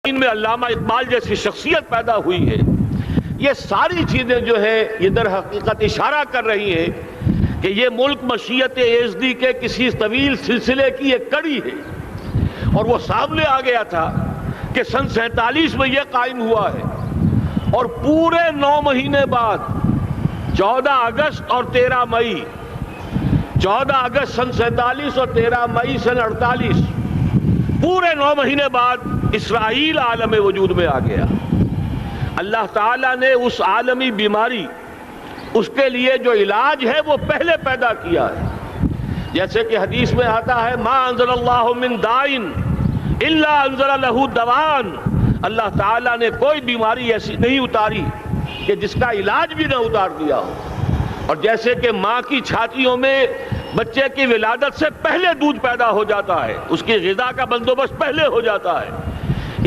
میں علامہ اقبال جیسی شخصیت پیدا ہوئی ہے. یہ ساری چیزیں جو ہے یہ در حقیقت اشارہ کر رہی ہیں کہ یہ ملک مشیت ایزدی کے کسی طویل سلسلے کی ایک کڑی ہے، اور وہ سامنے آ گیا تھا کہ سن 47 میں یہ قائم ہوا ہے، اور پورے 9 مہینے بعد 14 اگست اور 13 مئی 14 اگست سن 47 اور 13 مئی سن 48 پورے 9 مہینے بعد اسرائیل عالم وجود میں آ گیا. اللہ تعالیٰ نے اس عالمی بیماری، اس کے لیے جو علاج ہے وہ پہلے پیدا کیا ہے. جیسے کہ حدیث میں آتا ہے ما انزل اللہ من دائن الا انزل لہ دوان. اللہ تعالیٰ نے کوئی بیماری ایسی نہیں اتاری کہ جس کا علاج بھی نہ اتار دیا ہو. اور جیسے کہ ماں کی چھاتیوں میں بچے کی ولادت سے پہلے دودھ پیدا ہو جاتا ہے، اس کی غذا کا بندوبست پہلے ہو جاتا ہے،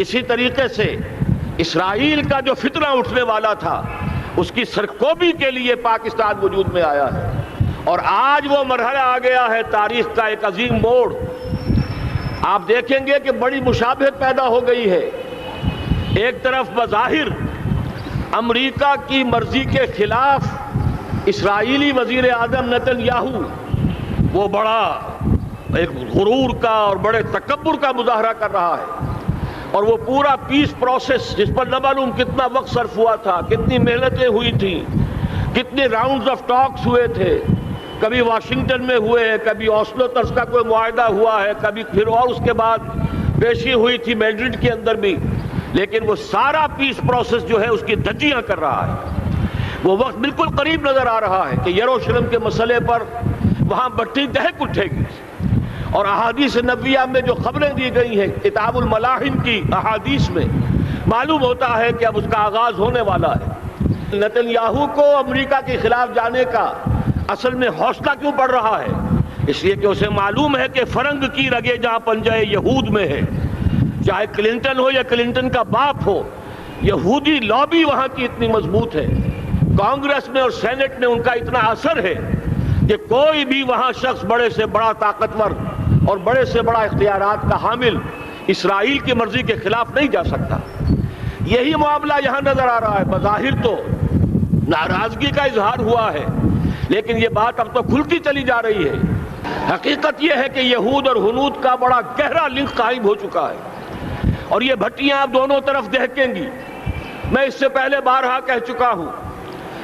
اسی طریقے سے اسرائیل کا جو فتنہ اٹھنے والا تھا اس کی سرکوبی کے لیے پاکستان وجود میں آیا ہے. اور آج وہ مرحلہ آ گیا ہے تاریخ کا ایک عظیم موڑ. آپ دیکھیں گے کہ بڑی مشابہت پیدا ہو گئی ہے. ایک طرف بظاہر امریکہ کی مرضی کے خلاف اسرائیلی وزیر اعظم نتن یاہو وہ بڑا ایک غرور کا اور بڑے تکبر کا مظاہرہ کر رہا ہے، اور وہ پورا پیس پروسیس جس پر نہ معلوم کتنا وقت صرف ہوا تھا، کتنی محنتیں ہوئی تھیں، کتنے راؤنڈز آف ٹاکس ہوئے تھے، کبھی واشنگٹن میں ہوئے ہیں، کبھی اوسلو طرز کا کوئی معاہدہ ہوا ہے، کبھی پھر اور اس کے بعد پیشی ہوئی تھی میڈرڈ کے اندر بھی، لیکن وہ سارا پیس پروسیس جو ہے اس کی دھجیاں کر رہا ہے. وہ وقت بالکل قریب نظر آ رہا ہے کہ یروشلم کے مسئلے پر وہاں بٹی دہک اٹھے گی. اور احادیث نبویہ میں جو خبریں دی گئی ہیں کتاب الملاحم کی احادیث میں معلوم ہوتا ہے کہ اب اس کا آغاز ہونے والا ہے. نتن یاہو کو امریکہ کے خلاف جانے کا اصل میں حوصلہ کیوں پڑ رہا ہے؟ اس لیے کہ اسے معلوم ہے کہ فرنگ کی رگیں جہاں پنجہ یہود میں ہے، چاہے کلنٹن ہو یا کلنٹن کا باپ ہو، یہودی لابی وہاں کی اتنی مضبوط ہے، کانگریس میں اور سینٹ میں ان کا اتنا اثر ہے کہ کوئی بھی وہاں شخص بڑے سے بڑا طاقتور اور بڑے سے بڑا اختیارات کا حامل اسرائیل کی مرضی کے خلاف نہیں جا سکتا. یہی معاملہ یہاں نظر آ رہا ہے. بظاہر تو ناراضگی کا اظہار ہوا ہے، لیکن یہ بات اب تو کھلتی چلی جا رہی ہے. حقیقت یہ ہے کہ یہود اور ہنود کا بڑا گہرا لنک قائم ہو چکا ہے، اور یہ بھٹیاں اب دونوں طرف دہکیں گی. میں اس سے پہلے بارہا کہہ چکا ہوں،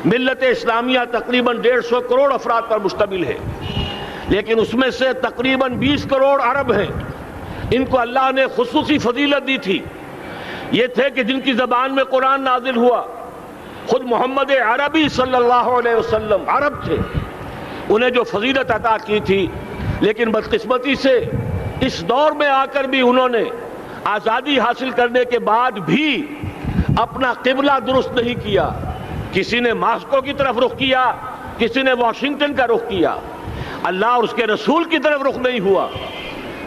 ملت اسلامیہ تقریباً 150 کروڑ افراد پر مشتمل ہے، لیکن اس میں سے تقریباً 20 کروڑ عرب ہیں. ان کو اللہ نے خصوصی فضیلت دی تھی. یہ تھے کہ جن کی زبان میں قرآن نازل ہوا. خود محمد عربی صلی اللہ علیہ وسلم عرب تھے، انہیں جو فضیلت عطا کی تھی، لیکن بدقسمتی سے اس دور میں آ کر بھی انہوں نے آزادی حاصل کرنے کے بعد بھی اپنا قبلہ درست نہیں کیا. کسی نے ماسکو کی طرف رخ کیا، کسی نے واشنگٹن کا رخ کیا، اللہ اور اس کے رسول کی طرف رخ نہیں ہوا.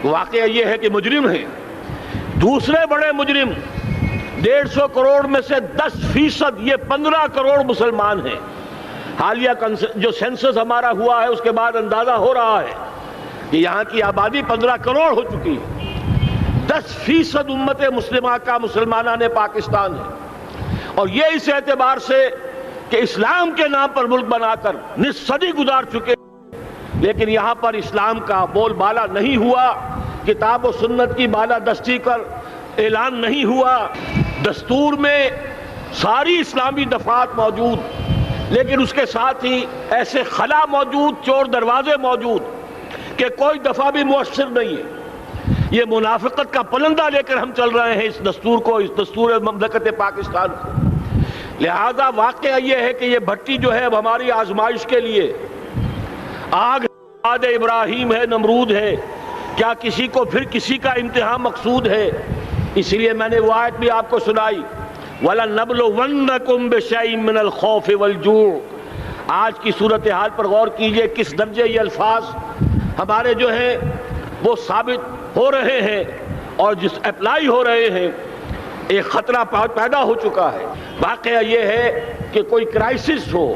واقعہ یہ ہے کہ مجرم ہیں. دوسرے بڑے مجرم 150 کروڑ میں سے 10% یہ 15 کروڑ مسلمان ہیں. حالیہ جو سینسس ہمارا ہوا ہے اس کے بعد اندازہ ہو رہا ہے کہ یہاں کی آبادی 15 کروڑ ہو چکی ہے. 10% امت مسلمہ کا مسلمانان پاکستان ہے، اور یہ اس اعتبار سے کہ اسلام کے نام پر ملک بنا کر نصف صدی گزار چکے، لیکن یہاں پر اسلام کا بول بالا نہیں ہوا، کتاب و سنت کی بالا دستی کر اعلان نہیں ہوا. دستور میں ساری اسلامی دفعات موجود، لیکن اس کے ساتھ ہی ایسے خلا موجود، چور دروازے موجود کہ کوئی دفعہ بھی مؤثر نہیں ہے. یہ منافقت کا پلندہ لے کر ہم چل رہے ہیں اس دستور کو، اس دستور مملکت پاکستان کو. لہذا واقعہ یہ ہے کہ یہ بھٹی جو ہے اب ہماری آزمائش کے لیے آگ آد ابراہیم ہے، نمرود ہے. کیا کسی کو پھر کسی کا امتحان مقصود ہے؟ اس لیے میں نے وہ آیت بھی آپ کو سنائی، وَلَنَّبْلُوَنَّكُمْ بِشَيْءٍ مِّنَ الْخَوْفِ وَالْجُوعِ. آج کی صورتحال پر غور کیجئے، کس درجے یہ الفاظ ہمارے جو ہیں وہ ثابت ہو رہے ہیں اور جس اپلائی ہو رہے ہیں. ایک خطرہ پیدا ہو چکا ہے. واقعہ یہ ہے کہ کوئی کرائسس ہو،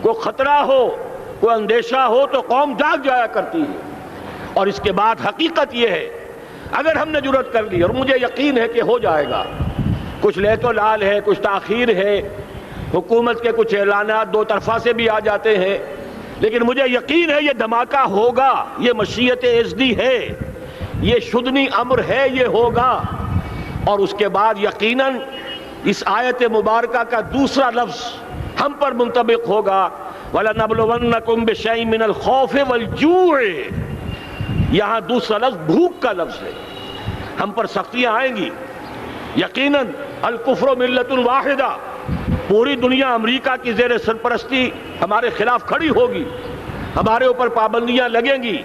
کوئی خطرہ ہو، کوئی اندیشہ ہو تو قوم جاگ جایا کرتی ہے. اور اس کے بعد حقیقت یہ ہے اگر ہم نے جرأت کر لی، اور مجھے یقین ہے کہ ہو جائے گا، کچھ لیت و لال ہے، کچھ تاخیر ہے، حکومت کے کچھ اعلانات دو طرفہ سے بھی آ جاتے ہیں، لیکن مجھے یقین ہے یہ دھماکہ ہوگا، یہ مشیت ازدی ہے، یہ شدنی امر ہے، یہ ہوگا۔ اور اس کے بعد یقیناً اس آیت مبارکہ کا دوسرا لفظ ہم پر منطبق ہوگا، وَلَنَبْلُوَنَّكُمْ بِشَيْءٍ مِّنَ الْخَوْفِ وَالْجُوعِ۔ یہاں دوسرا لفظ بھوک کا لفظ ہے، ہم پر سختیاں آئیں گی یقیناً۔ الکفر ملت واحدہ، پوری دنیا امریکہ کی زیر سرپرستی ہمارے خلاف کھڑی ہوگی، ہمارے اوپر پابندیاں لگیں گی،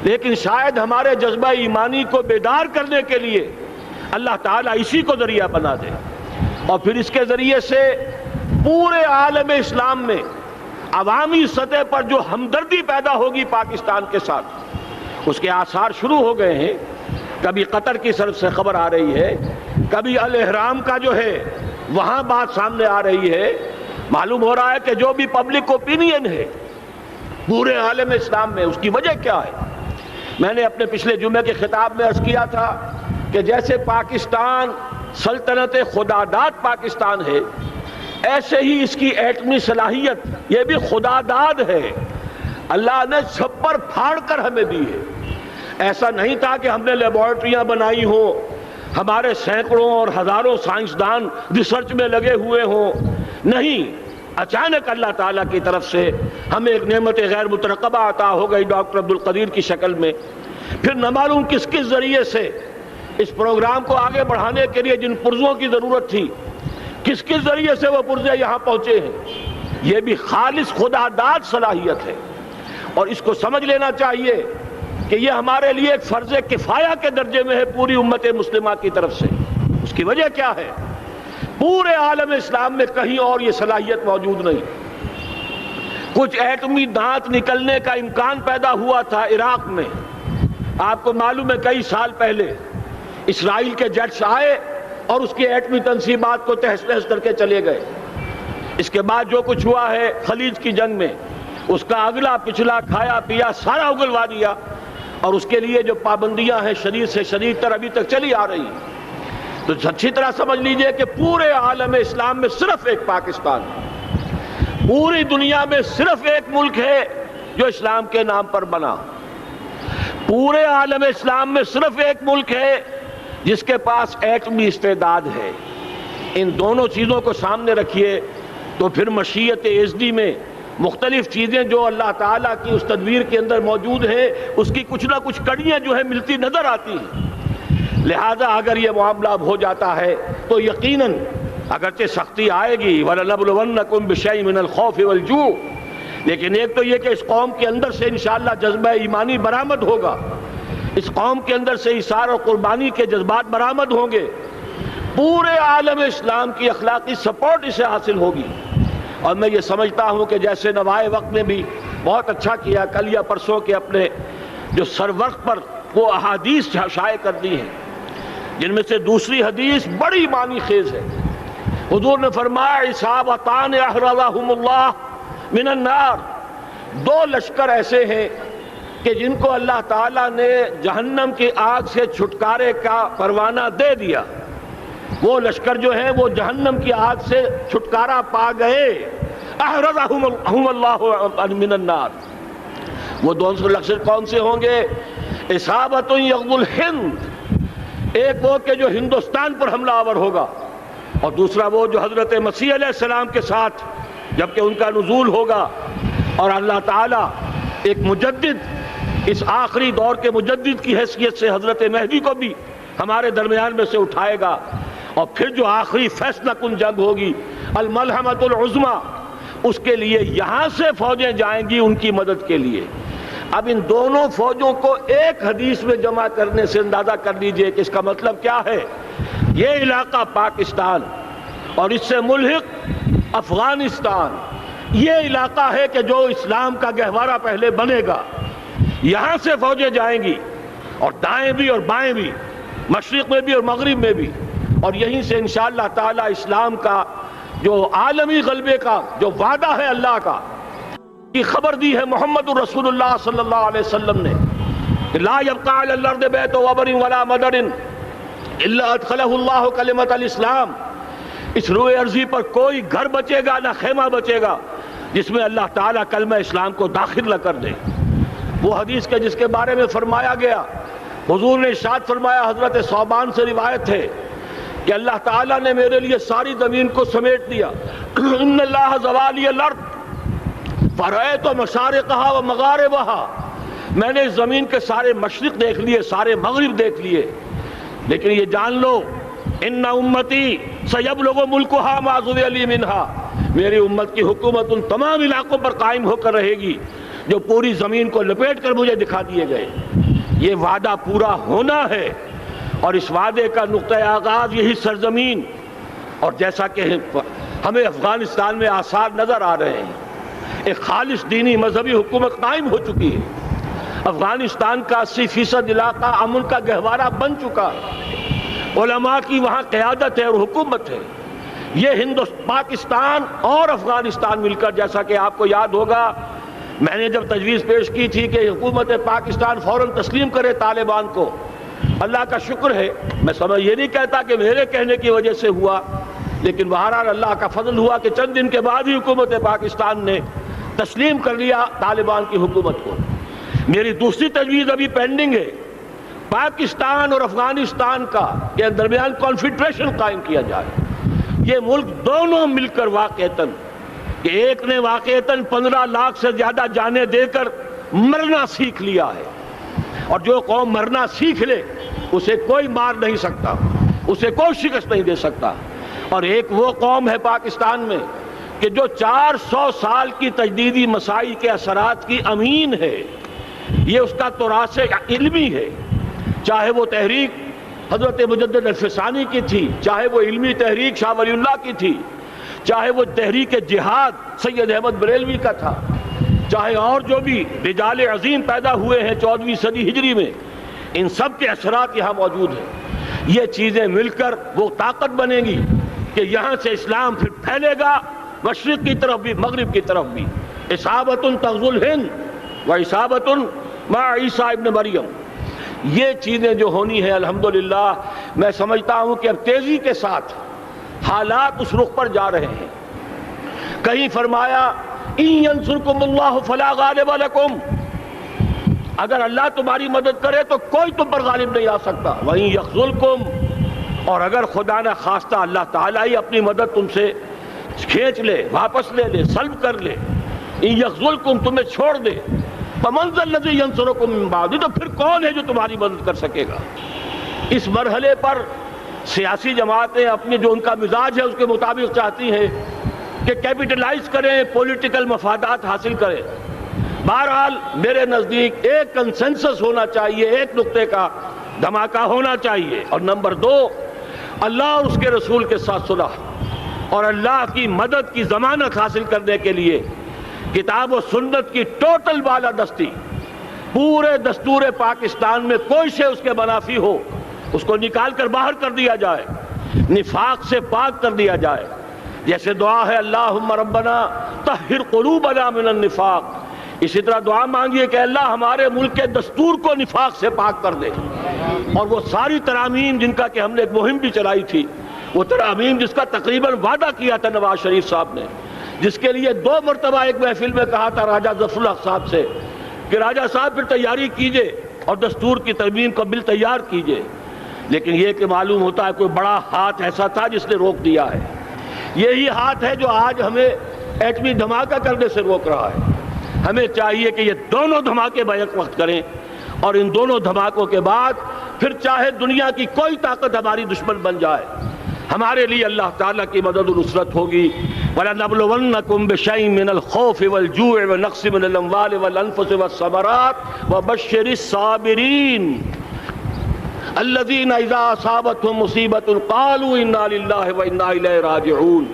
لیکن شاید ہمارے جذبہ ایمانی کو بیدار کرنے کے لیے اللہ تعالیٰ اسی کو ذریعہ بنا دے، اور پھر اس کے ذریعے سے پورے عالم اسلام میں عوامی سطح پر جو ہمدردی پیدا ہوگی پاکستان کے ساتھ، اس کے آثار شروع ہو گئے ہیں۔ کبھی قطر کی طرف سے خبر آ رہی ہے، کبھی الاحرام کا جو ہے وہاں بات سامنے آ رہی ہے۔ معلوم ہو رہا ہے کہ جو بھی پبلک اوپینین ہے پورے عالم اسلام میں، اس کی وجہ کیا ہے؟ میں نے اپنے پچھلے جمعے کے خطاب میں عرض کیا تھا کہ جیسے پاکستان سلطنت خداداد پاکستان ہے، ایسے ہی اس کی ایٹمی صلاحیت یہ بھی خداداد ہے، اللہ نے چھپر پھاڑ کر ہمیں دی ہے۔ ایسا نہیں تھا کہ ہم نے لیبارٹریاں بنائی ہوں، ہمارے سینکڑوں اور ہزاروں سائنسدان ریسرچ میں لگے ہوئے ہوں، نہیں، اچانک اللہ تعالیٰ کی طرف سے ہمیں ایک نعمت غیر مترقبہ عطا ہو گئی ڈاکٹر عبدالقدیر کی شکل میں۔ پھر نہ معلوم کس کس ذریعے سے اس پروگرام کو آگے بڑھانے کے لیے جن پرزوں کی ضرورت تھی، کس کس ذریعے سے وہ پرزے یہاں پہنچے ہیں، یہ بھی خالص خداداد صلاحیت ہے، اور اس کو سمجھ لینا چاہیے کہ یہ ہمارے لیے ایک فرض کفایہ کے درجے میں ہے پوری امت مسلمہ کی طرف سے۔ اس کی وجہ کیا ہے؟ پورے عالم اسلام میں کہیں اور یہ صلاحیت موجود نہیں۔ کچھ ایٹمی دانت نکلنے کا امکان پیدا ہوا تھا عراق میں، آپ کو معلوم ہے کئی سال پہلے اسرائیل کے جیٹس آئے اور اس کی ایٹمی تنصیبات کو تہس نہس کر کے چلے گئے۔ اس کے بعد جو کچھ ہوا ہے خلیج کی جنگ میں، اس کا اگلا پچھلا کھایا پیا سارا اگلوا دیا، اور اس کے لیے جو پابندیاں ہیں شدید سے شدید تر ابھی تک چلی آ رہی ہیں۔ تو اچھی طرح سمجھ لیجئے کہ پورے عالم اسلام میں صرف ایک پاکستان ہے، پوری دنیا میں صرف ایک ملک ہے جو اسلام کے نام پر بنا، پورے عالم اسلام میں صرف ایک ملک ہے جس کے پاس ایٹمی استعداد ہے۔ ان دونوں چیزوں کو سامنے رکھیے تو پھر مشیت ازدی میں مختلف چیزیں جو اللہ تعالیٰ کی اس تدبیر کے اندر موجود ہیں، اس کی کچھ نہ کچھ کڑیاں جو ہے ملتی نظر آتی ہیں۔ لہذا اگر یہ معاملہ ہو جاتا ہے تو یقیناً اگرچہ سختی آئے گی، وَلَنَبْلُوَنَّكُمْ بِشَيْءٍ مِّنَ الْخَوْفِ وَالْجُوعِ، لیکن ایک تو یہ کہ اس قوم کے اندر سے انشاءاللہ جذبہ ایمانی برآمد ہوگا، اس قوم کے اندر سے ایثار اور قربانی کے جذبات برآمد ہوں گے، پورے عالم اسلام کی اخلاقی سپورٹ اسے حاصل ہوگی۔ اور میں یہ سمجھتا ہوں کہ جیسے نوائے وقت نے بھی بہت اچھا کیا، کل یا پرسوں کے اپنے جو سر وقت پر وہ احادیث شائع کر دی ہیں، جن میں سے دوسری حدیث بڑی معنی خیز ہے۔ حضور نے فرمایا اصابتان احرزہم اللہ من النار، دو لشکر ایسے ہیں کہ جن کو اللہ تعالیٰ نے جہنم کی آگ سے چھٹکارے کا پروانہ دے دیا، وہ لشکر جو ہیں وہ جہنم کی آگ سے چھٹکارا پا گئے، احرزہم اللہ من النار۔ وہ دوسرے لشکر کون سے ہوں گے؟ اصابت یغزو الہند، ایک وہ کہ جو ہندوستان پر حملہ آور ہوگا، اور دوسرا وہ جو حضرت مسیح علیہ السلام کے ساتھ جبکہ ان کا نزول ہوگا، اور اللہ تعالیٰ ایک مجدد، اس آخری دور کے مجدد کی حیثیت سے حضرت مہدی کو بھی ہمارے درمیان میں سے اٹھائے گا، اور پھر جو آخری فیصلہ کن جنگ ہوگی الملحمۃ العظمیٰ، اس کے لیے یہاں سے فوجیں جائیں گی ان کی مدد کے لیے۔ اب ان دونوں فوجوں کو ایک حدیث میں جمع کرنے سے اندازہ کر لیجئے کہ اس کا مطلب کیا ہے۔ یہ علاقہ پاکستان اور اس سے ملحق افغانستان، یہ علاقہ ہے کہ جو اسلام کا گہوارہ پہلے بنے گا، یہاں سے فوجیں جائیں گی، اور دائیں بھی اور بائیں بھی، مشرق میں بھی اور مغرب میں بھی، اور یہیں سے انشاءاللہ تعالی اسلام کا جو عالمی غلبے کا جو وعدہ ہے اللہ کا، کی خبر دی ہے محمد رسول اللہ صلی اللہ علیہ وسلم نے کہ لا یبقى علی الارض بیت وبر ولا مدر الا ادخلہ اللہ کلمۃ الاسلام، اس روئے ارضی پر کوئی گھر بچے گا نہ خیمہ بچے گا جس میں اللہ تعالیٰ کلمہ اسلام کو داخل نہ کر دے۔ وہ حدیث کے جس کے بارے میں فرمایا گیا، حضور نے ارشاد فرمایا، حضرت ثوبان سے روایت ہے کہ اللہ تعالیٰ نے میرے لیے ساری زمین کو سمیٹ دیا۔ ان اللہ زوالی الارض فرأیت مشارقہا و مغاربہا، میں نے اس زمین کے سارے مشرق دیکھ لیے، سارے مغرب دیکھ لیے، لیکن یہ جان لو ان امتی سیبلغ ملکہا ما ذوی لی منہا، میری امت کی حکومت ان تمام علاقوں پر قائم ہو کر رہے گی جو پوری زمین کو لپیٹ کر مجھے دکھا دیے گئے۔ یہ وعدہ پورا ہونا ہے، اور اس وعدے کا نقطہ آغاز یہی سرزمین، اور جیسا کہ ہمیں افغانستان میں آثار نظر آ رہے ہیں، ایک خالص دینی مذہبی حکومت قائم ہو چکی ہے۔ افغانستان کا 80% علاقہ امن کا گہوارہ بن چکا ہے، علماء کی وہاں قیادت ہے اور حکومت ہے۔ یہ پاکستان اور افغانستان مل کر، جیسا کہ آپ کو یاد ہوگا میں نے جب تجویز پیش کی تھی کہ حکومت پاکستان فوراً تسلیم کرے طالبان کو، اللہ کا شکر ہے، میں یہ نہیں کہتا کہ میرے کہنے کی وجہ سے ہوا، لیکن بہرحال اللہ کا فضل ہوا کہ چند دن کے بعد ہی حکومت پاکستان نے تسلیم کر لیا طالبان کی حکومت کو۔ میری دوسری تجویز ابھی پینڈنگ ہے، پاکستان اور افغانستان کا کے درمیان کانفیڈریشن قائم کیا جائے۔ یہ ملک دونوں مل کر واقعتاً، کہ ایک نے واقعتاً 15 لاکھ سے زیادہ جانیں دے کر مرنا سیکھ لیا ہے، اور جو قوم مرنا سیکھ لے اسے کوئی مار نہیں سکتا، اسے کوئی شکست نہیں دے سکتا، اور ایک وہ قوم ہے پاکستان میں کہ جو 400 سال کی تجدیدی مسائل کے اثرات کی امین ہے، یہ اس کا تراث علمی ہے، چاہے وہ تحریک حضرت مجدد الفسانی کی تھی، چاہے وہ علمی تحریک شاہ ولی اللہ کی تھی، چاہے وہ تحریک جہاد سید احمد بریلوی کا تھا، چاہے اور جو بھی رجال عظیم پیدا ہوئے ہیں 14ویں صدی ہجری میں، ان سب کے اثرات یہاں موجود ہیں۔ یہ چیزیں مل کر وہ طاقت بنے گی کہ یہاں سے اسلام پھر پھیلے گا، مشرق کی طرف بھی مغرب کی طرف بھی۔ اصابۃ تغزو الہند و اصابۃ مع عیسیٰ ابن مریم، یہ چیزیں جو ہونی ہیں الحمدللہ میں سمجھتا ہوں کہ اب تیزی کے ساتھ حالات اس رخ پر جا رہے ہیں۔ کہیں فرمایا ان ینصرکم اللہ فلا غالب لکم، اگر اللہ تمہاری مدد کرے تو کوئی تم پر غالب نہیں آ سکتا، وَإِن یخذلکم، اور اگر خدا نہ خواستہ اللہ تعالیٰ ہی اپنی مدد تم سے کھینچ لے، واپس لے لے، سلب کر لے، ان یخذلکم، تمہیں چھوڑ دے، فمن ذا الذی ینصرکم من بعد، تو پھر کون ہے جو تمہاری مدد کر سکے گا۔ اس مرحلے پر سیاسی جماعتیں اپنے جو ان کا مزاج ہے اس کے مطابق چاہتی ہیں کہ کیپٹلائز کریں، پولیٹیکل مفادات حاصل کریں۔ بہرحال میرے نزدیک ایک کنسنسس ہونا چاہیے، ایک نقطے کا دھماکہ ہونا چاہیے، اور نمبر 2 اللہ اور اس کے رسول کے ساتھ صلح اور اللہ کی مدد کی ضمانت حاصل کرنے کے لیے کتاب و سنت کی ٹوٹل بالادستی، پورے دستور پاکستان میں کوئی شے اس کے منافی ہو اس کو نکال کر باہر کر دیا جائے، نفاق سے پاک کر دیا جائے۔ جیسے دعا ہے اللہم ربنا طہر قلوبنا من النفاق، اسی طرح دعا مانگیے کہ اللہ ہمارے ملک کے دستور کو نفاق سے پاک کر دے، اور وہ ساری ترامیم جن کا کہ ہم نے ایک مہم بھی چلائی تھی، وہ ترامیم جس کا تقریباً وعدہ کیا تھا نواز شریف صاحب نے، جس کے لیے 2 مرتبہ ایک محفل میں کہا تھا راجہ ظفر الحق صاحب سے کہ راجہ صاحب پھر تیاری کیجئے اور دستور کی ترمیم کا بل تیار کیجئے، لیکن یہ کہ معلوم ہوتا ہے کوئی بڑا ہاتھ ایسا تھا جس نے روک دیا ہے۔ یہی ہاتھ ہے جو آج ہمیں ایٹمی دھماکہ کرنے سے روک رہا ہے۔ ہمیں چاہیے کہ یہ دونوں دھماکے بیک وقت کریں، اور ان دونوں دھماکوں کے بعد پھر چاہے دنیا کی کوئی طاقت ہماری دشمن بن جائے، ہمارے لیے اللہ تعالیٰ کی مدد و نصرت ہوگی۔ وَلَنَبْلُوَنَّكُمْ بِشَيْءٍ مِّنَ الْخَوْفِ وَالْجُوعِ وَنَقْصٍ مِّنَ الْأَمْوَالِ وَالْأَنفُسِ وَالثَّمَرَاتِ وَبَشِّرِ الصَّابِرِينَ الذین اذا اصابتهم مصیبۃ قالوا انا للہ وانا الیہ راجعون۔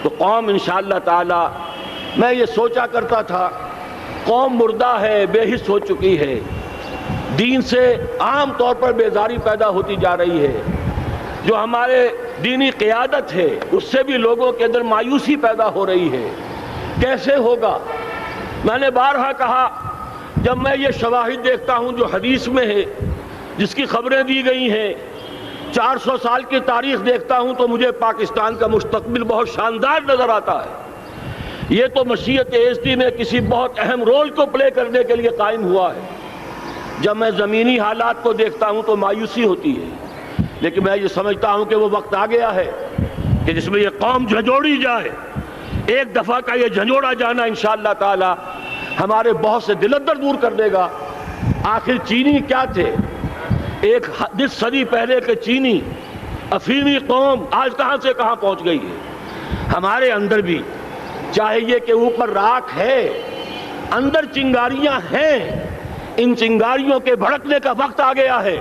تو قوم انشاءاللہ تعالی، میں یہ سوچا کرتا تھا قوم مردہ ہے، بے حس ہو چکی ہے، دین سے عام طور پر بیزاری پیدا ہوتی جا رہی ہے، جو ہمارے دینی قیادت ہے اس سے بھی لوگوں کے اندر مایوسی پیدا ہو رہی ہے۔ کیسے ہوگا؟ میں نے بارہا کہا، جب میں یہ شواہد دیکھتا ہوں جو حدیث میں ہے، جس کی خبریں دی گئی ہیں 400 سال کی تاریخ دیکھتا ہوں تو مجھے پاکستان کا مستقبل بہت شاندار نظر آتا ہے۔ یہ تو مشیت ایزدی میں کسی بہت اہم رول کو پلے کرنے کے لیے قائم ہوا ہے۔ جب میں زمینی حالات کو دیکھتا ہوں تو مایوسی ہوتی ہے، لیکن میں یہ سمجھتا ہوں کہ وہ وقت آ گیا ہے کہ جس میں یہ قوم جھنجھوڑی جائے۔ ایک دفعہ کا یہ جھنجھوڑا جانا انشاءاللہ تعالی ہمارے بہت سے دل اندر دور کر دے گا۔ آخر چینی کیا تھے؟ ایک 10 صدی پہلے کے چینی افیمی قوم آج کہاں سے کہاں پہنچ گئی ہے۔ ہمارے اندر بھی چاہیے کہ اوپر راکھ ہے، اندر چنگاریاں ہیں، ان چنگاریوں کے بھڑکنے کا وقت آ گیا ہے،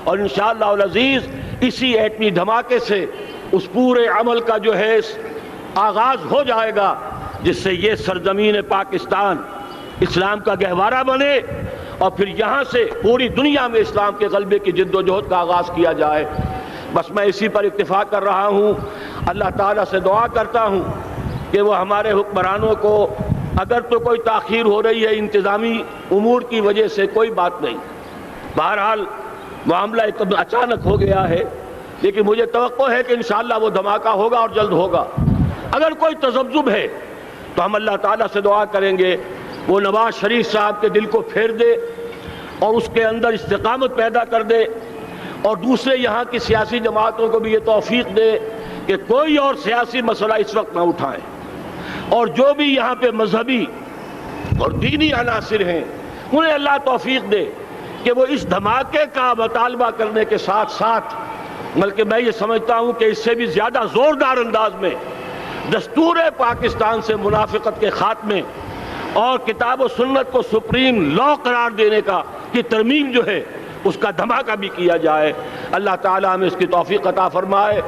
اور انشاءاللہ العزیز اسی ایٹمی دھماکے سے اس پورے عمل کا جو ہے آغاز ہو جائے گا، جس سے یہ سرزمین پاکستان اسلام کا گہوارہ بنے، اور پھر یہاں سے پوری دنیا میں اسلام کے غلبے کی جد و جہد کا آغاز کیا جائے۔ بس میں اسی پر اتفاق کر رہا ہوں۔ اللہ تعالیٰ سے دعا کرتا ہوں کہ وہ ہمارے حکمرانوں کو، اگر تو کوئی تاخیر ہو رہی ہے انتظامی امور کی وجہ سے، کوئی بات نہیں، بہرحال معاملہ ایک اچانک ہو گیا ہے، لیکن مجھے توقع ہے کہ انشاءاللہ وہ دھماکہ ہوگا اور جلد ہوگا۔ اگر کوئی تذبذب ہے تو ہم اللہ تعالیٰ سے دعا کریں گے وہ نواز شریف صاحب کے دل کو پھیر دے اور اس کے اندر استقامت پیدا کر دے، اور دوسرے یہاں کی سیاسی جماعتوں کو بھی یہ توفیق دے کہ کوئی اور سیاسی مسئلہ اس وقت نہ اٹھائیں، اور جو بھی یہاں پہ مذہبی اور دینی عناصر ہیں انہیں اللہ توفیق دے کہ وہ اس دھماکے کا مطالبہ کرنے کے ساتھ ساتھ، بلکہ میں یہ سمجھتا ہوں کہ اس سے بھی زیادہ زوردار انداز میں دستور پاکستان سے منافقت کے خاتمے اور کتاب و سنت کو سپریم لا قرار دینے کی ترمیم جو ہے اس کا دھماکہ بھی کیا جائے۔ اللہ تعالیٰ ہمیں اس کی توفیق عطا فرمائے۔